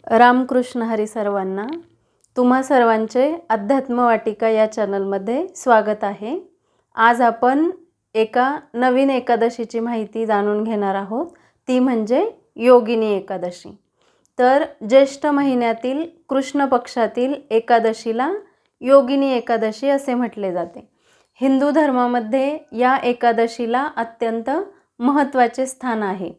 रामकृष्ण हरी सर्वांना. तुम्हा सर्वांचे अध्यात्म वाटिका या चॅनलमध्ये स्वागत आहे. आज आपण एका नवीन एकादशीची माहिती जाणून घेणार आहोत, ती म्हणजे योगिनी एकादशी. तर ज्येष्ठ महिन्यातील कृष्ण पक्षातील एकादशीला योगिनी एकादशी असे म्हटले जाते. हिंदू धर्मामध्ये या एकादशीला अत्यंत महत्त्वाचे स्थान आहे,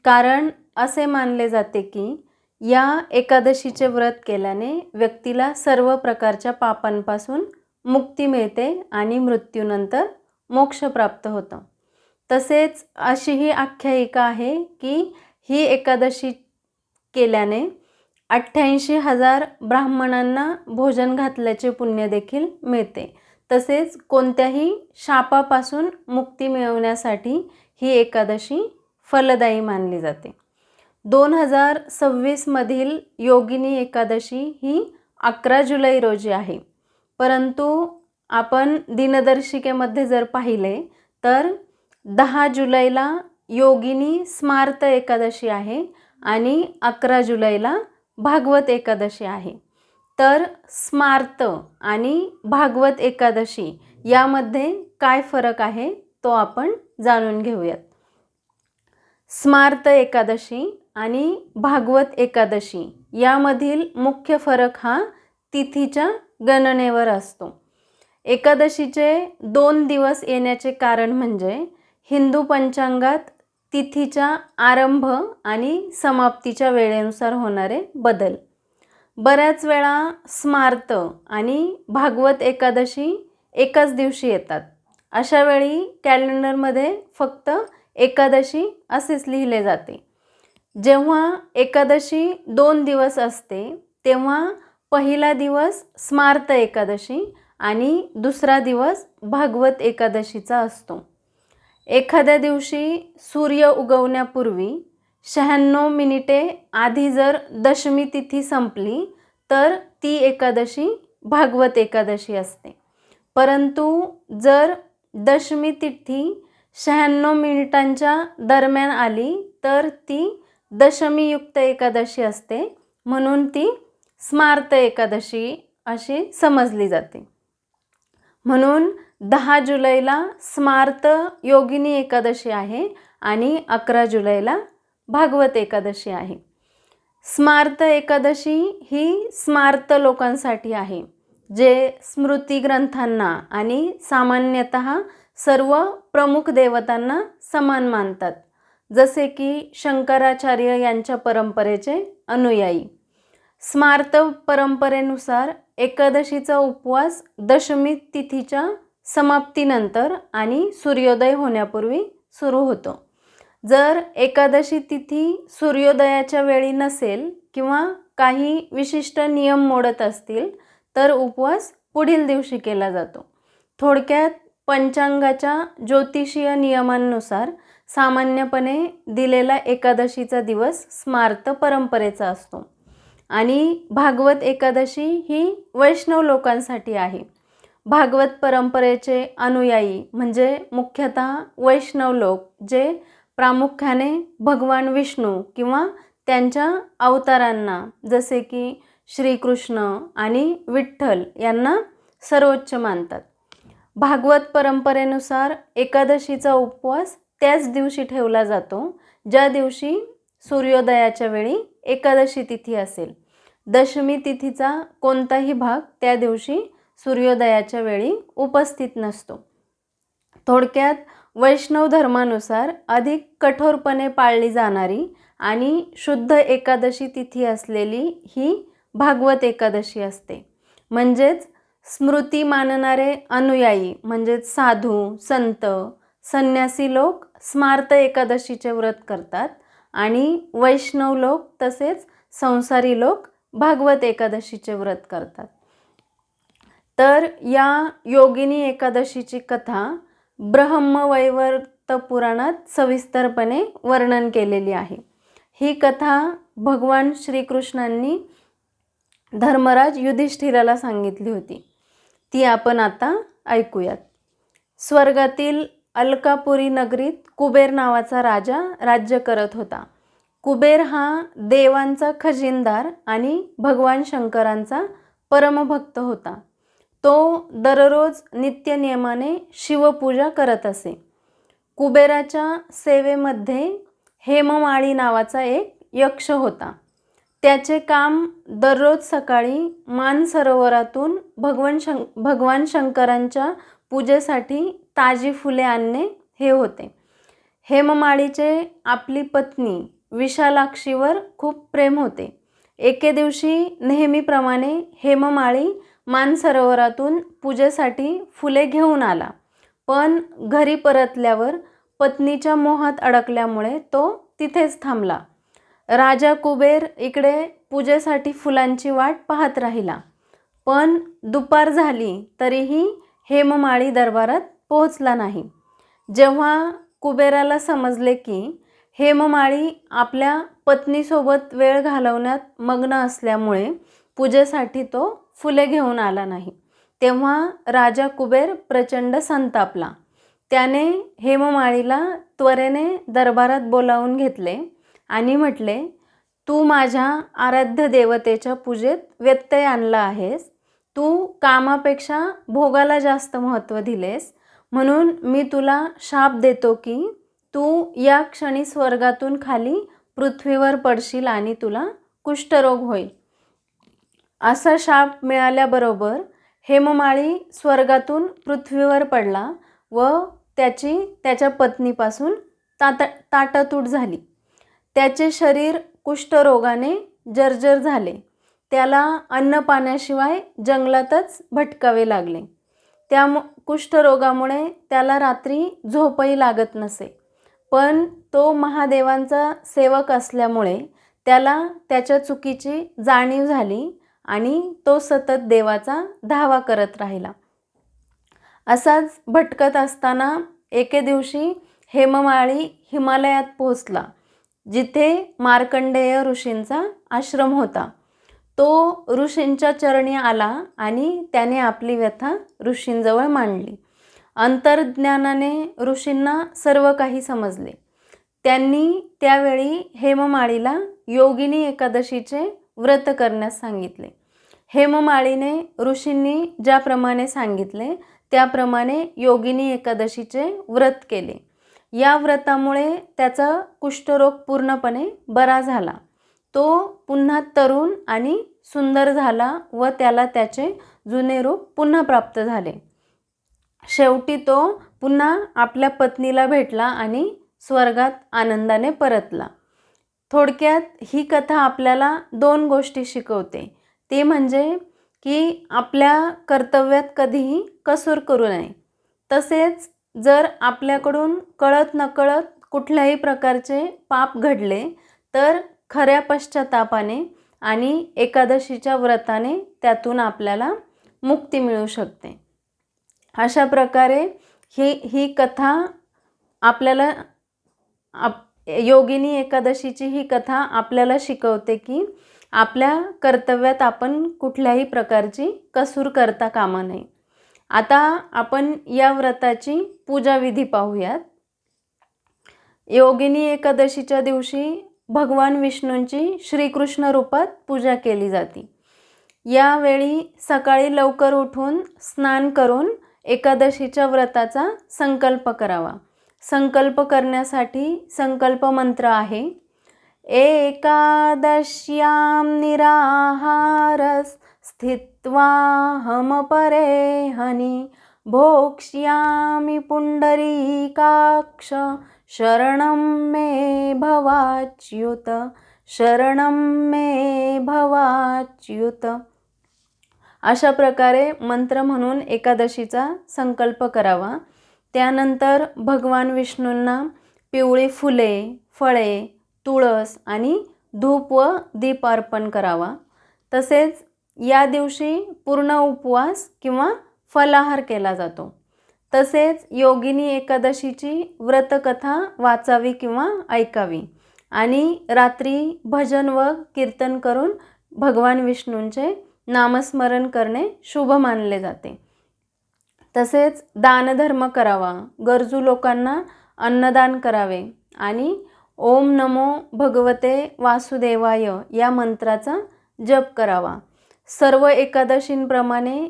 कारण असे मानले जाते की या एकादशीचे व्रत केल्याने व्यक्तीला सर्व प्रकारच्या पापांपासून मुक्ती मिळते आणि मृत्यूनंतर मोक्ष प्राप्त होतं. तसेच अशी ही आख्यायिका आहे की ही एकादशी केल्याने 88,000 ब्राह्मणांना भोजन घातल्याचे पुण्य देखील मिळते. तसेच कोणत्याही शापापासून मुक्ती मिळवण्यासाठी ही एकादशी फलदायी मानली जाते. 2026 मधील योगिनी एकादशी ही 11 जुलै रोजी आहे. परंतु आपण दिनदर्शिकेमध्ये जर पाहिले तर 10 जुलैला योगिनी स्मार्त एकादशी आहे आणि 11 जुलैला भागवत एकादशी आहे. तर स्मार्त आणि भागवत एकादशी यामध्ये काय फरक आहे तो आपण जाणून घेऊयात. स्मार्त एकादशी आणि भागवत एकादशी यामधील मुख्य फरक हा तिथीच्या गणनेवर असतो. एकादशीचे 2 दिवस येण्याचे कारण म्हणजे हिंदू पंचांगात तिथीच्या आरंभ आणि समाप्तीच्या वेळेनुसार होणारे बदल. बऱ्याच वेळा स्मार्त आणि भागवत एकादशी एकाच दिवशी येतात. अशा वेळी कॅलेंडरमध्ये फक्त एकादशी असेच लिहिले जाते. जेव्हा एकादशी 2 दिवस असते तेव्हा पहिला दिवस स्मार्त एकादशी आणि दुसरा दिवस भागवत एकादशीचा असतो. एखाद्या दिवशी सूर्य उगवण्यापूर्वी 96 मिनिटे आधी जर दशमी तिथी संपली तर ती एकादशी भागवत एकादशी असते. परंतु जर दशमी तिथी 96 मिनिटांच्या दरम्यान आली तर ती दशमीयुक्त एकादशी असते, म्हणून ती स्मार्त एकादशी अशी समजली जाते. म्हणून 10 जुलैला स्मार्त योगिनी एकादशी आहे आणि 11 जुलैला भागवत एकादशी आहे. स्मार्त एकादशी ही स्मार्त लोकांसाठी आहे, जे स्मृती ग्रंथांना आणि सामान्यतः सर्व प्रमुख देवतांना समान मानतात, जसे की शंकराचार्य यांच्या परंपरेचे अनुयायी. स्मार्त परंपरेनुसार एकादशीचा उपवास दशमी तिथीच्या समाप्तीनंतर आणि सूर्योदय होण्यापूर्वी सुरू होतो. जर एकादशी तिथी सूर्योदयाच्या वेळी नसेल किंवा काही विशिष्ट नियम मोडत असतील तर उपवास पुढील दिवशी केला जातो. थोडक्यात पंचांगाच्या ज्योतिषीय नियमांनुसार सामान्यपणे दिलेला एकादशीचा दिवस स्मार्त परंपरेचा असतो आणि भागवत एकादशी ही वैष्णव लोकांसाठी आहे. भागवत परंपरेचे अनुयायी म्हणजे मुख्यतः वैष्णव लोक, जे प्रामुख्याने भगवान विष्णू किंवा त्यांच्या अवतारांना जसे की श्रीकृष्ण आणि विठ्ठल यांना सर्वोच्च मानतात. भागवत परंपरेनुसार एकादशीचा उपवास त्याच दिवशी ठेवला जातो ज्या दिवशी सूर्योदयाच्या वेळी एकादशी तिथी असेल. दशमी तिथीचा कोणताही भाग त्या दिवशी सूर्योदयाच्या वेळी उपस्थित नसतो. थोडक्यात वैष्णव धर्मानुसार अधिक कठोरपणे पाळली जाणारी आणि शुद्ध एकादशी तिथी असलेली ही भागवत एकादशी असते. म्हणजेच स्मृती मानणारे अनुयायी म्हणजेच साधू, संत, संन्यासी लोक स्मार्त एकादशीचे व्रत करतात आणि वैष्णव लोक तसेच संसारी लोक भागवत एकादशीचे व्रत करतात. तर या योगिनी एकादशीची कथा ब्रह्मवैवर्त पुराणात सविस्तरपणे वर्णन केलेली आहे. ही कथा भगवान श्रीकृष्णांनी धर्मराज युधिष्ठिराला सांगितली होती. ती आपण आता ऐकूयात. स्वर्गातील अलकापुरी नगरीत कुबेर नावाचा राजा राज्य करत होता. कुबेर हा देवांचा खजिनदार आणि भगवान शंकरांचा परमभक्त होता. तो दररोज नित्यनियमाने शिवपूजा करत असे. कुबेराच्या सेवेमध्ये हेममाळी नावाचा एक यक्ष होता. त्याचे काम दररोज सकाळी मानसरोवरातून भगवान शंकरांच्या पूजेसाठी ताजी फुले आणणे हे होते. हेममाळीचे आपली पत्नी विशालाक्षीवर खूप प्रेम होते. एके दिवशी नेहमीप्रमाणे हेममाळी मानसरोवरातून पूजेसाठी फुले घेऊन आला, पण घरी परतल्यावर पत्नीच्या मोहात अडकल्यामुळे तो तिथेच थांबला. राजा कुबेर इकडे पूजेसाठी फुलांची वाट पाहत राहिला, पण दुपार झाली तरीही हेममाळी दरबारात पोहोचला नाही. जेव्हा कुबेराला समजले की हेममाळी आपल्या पत्नीसोबत वेळ घालवण्यात मग्न असल्यामुळे पूजेसाठी तो फुले घेऊन आला नाही, तेव्हा राजा कुबेर प्रचंड संतापला. त्याने हेममाळीला त्वरेने दरबारात बोलावून घेतले आणि म्हटले, तू माझ्या आराध्य देवतेच्या पूजेत व्यत्यय आणला आहेस. तू कामापेक्षा भोगाला जास्त महत्त्व दिलेस, म्हणून मी तुला शाप देतो की तू या क्षणी स्वर्गातून खाली पृथ्वीवर पडशील आणि तुला कुष्ठरोग होईल. असा शाप मिळाल्याबरोबर हेममाळी स्वर्गातून पृथ्वीवर पडला व त्याच्या पत्नीपासून ताटातूट झाली. त्याचे शरीर कुष्ठरोगाने जर्जर झाले. त्याला अन्न पाण्याशिवाय जंगलातच भटकावे लागले. त्या कुष्ठरोगामुळे त्याला रात्री झोपही लागत नसे, पण तो महादेवांचा सेवक असल्यामुळे त्याला त्याच्या चुकीची जाणीव झाली आणि तो सतत देवाचा धावा करत राहिला. असाच भटकत असताना एके दिवशी हेममाळी हिमालयात पोहोचला, जिथे मार्कंडेय ऋषींचा आश्रम होता. तो ऋषींच्या चरणी आला आणि त्याने आपली व्यथा ऋषींजवळ मांडली. अंतर्ज्ञानाने ऋषींना सर्व काही समजले. त्यांनी त्यावेळी हेममाळीला योगिनी एकादशीचे व्रत करण्यास सांगितले. हेममाळीने ऋषींनी ज्याप्रमाणे सांगितले त्याप्रमाणे योगिनी एकादशीचे व्रत केले. या व्रतामुळे त्याचा कुष्ठरोग पूर्णपणे बरा झाला. तो पुन्हा तरुण आणि सुंदर झाला व त्याला त्याचे जुने रूप पुन्हा प्राप्त झाले. शेवटी तो पुन्हा आपल्या पत्नीला भेटला आणि स्वर्गात आनंदाने परतला. थोडक्यात ही कथा आपल्याला 2 गोष्टी शिकवते. ते म्हणजे की आपल्या कर्तव्यात कधीही कसूर करू नये. तसेच जर आपल्याकडून कळत नकळत कुठल्याही प्रकारचे पाप घडले तर खऱ्या पश्चातापाने आणि एकादशीच्या व्रताने त्यातून आपल्याला मुक्ती मिळू शकते. अशा प्रकारे ही कथा आपल्याला योगिनी एकादशीची ही कथा आपल्याला शिकवते की आपल्या कर्तव्यात आपण कुठल्याही प्रकारची कसूर करता कामा नये. आता आपण या व्रताची पूजाविधी पाहूयात. योगिनी एकादशीच्या दिवशी भगवान विष्णूंची श्रीकृष्ण रूपात पूजा केली जाते. यावेळी सकाळी लवकर उठून स्नान करून एकादशीच्या व्रताचा संकल्प करावा. संकल्प करण्यासाठी संकल्प मंत्र आहे, एकादश्यां निराहारस् स्थित्वाहम परेहनि भोक्ष्यामि पुंडरीकाक्ष शरणं मे भवाच्युत शरणं मे भवाच्युत. अशा प्रकारे मंत्र म्हणून एकादशीचा संकल्प करावा. त्यानंतर भगवान विष्णूंना पिवळी फुले, फळे, तुळस आणि धूप व दीप अर्पण करावा. तसेच या दिवशी पूर्ण उपवास किंवा फलाहार केला जातो. तसेच योगिनी एकादशीची व्रतकथा वाचावी किंवा ऐकावी आणि रात्री भजन व कीर्तन करून भगवान विष्णूंचे नामस्मरण करणे शुभ मानले जाते. तसेच दानधर्म करावा, गरजू लोकांना अन्नदान करावे आणि ओम नमो भगवते वासुदेवाय या मंत्राचा जप करावा. सर्व एकादशींप्रमाणे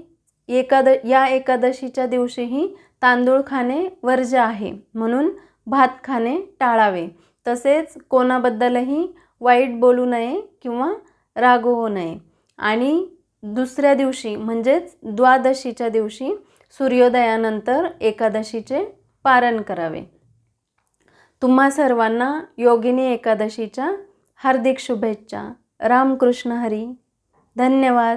या एकादशीच्या दिवशीही तांदूळ खाणे वर्ज्य आहे, म्हणून भात खाणे टाळावे. तसेच कोणाबद्दलही वाईट बोलू नये किंवा रागवू नये. आणि दुसऱ्या दिवशी म्हणजेच द्वादशीच्या दिवशी सूर्योदयानंतर एकादशीचे पारण करावे. तुम्हा सर्वांना योगिनी एकादशीच्या हार्दिक शुभेच्छा. रामकृष्ण हरी. धन्यवाद.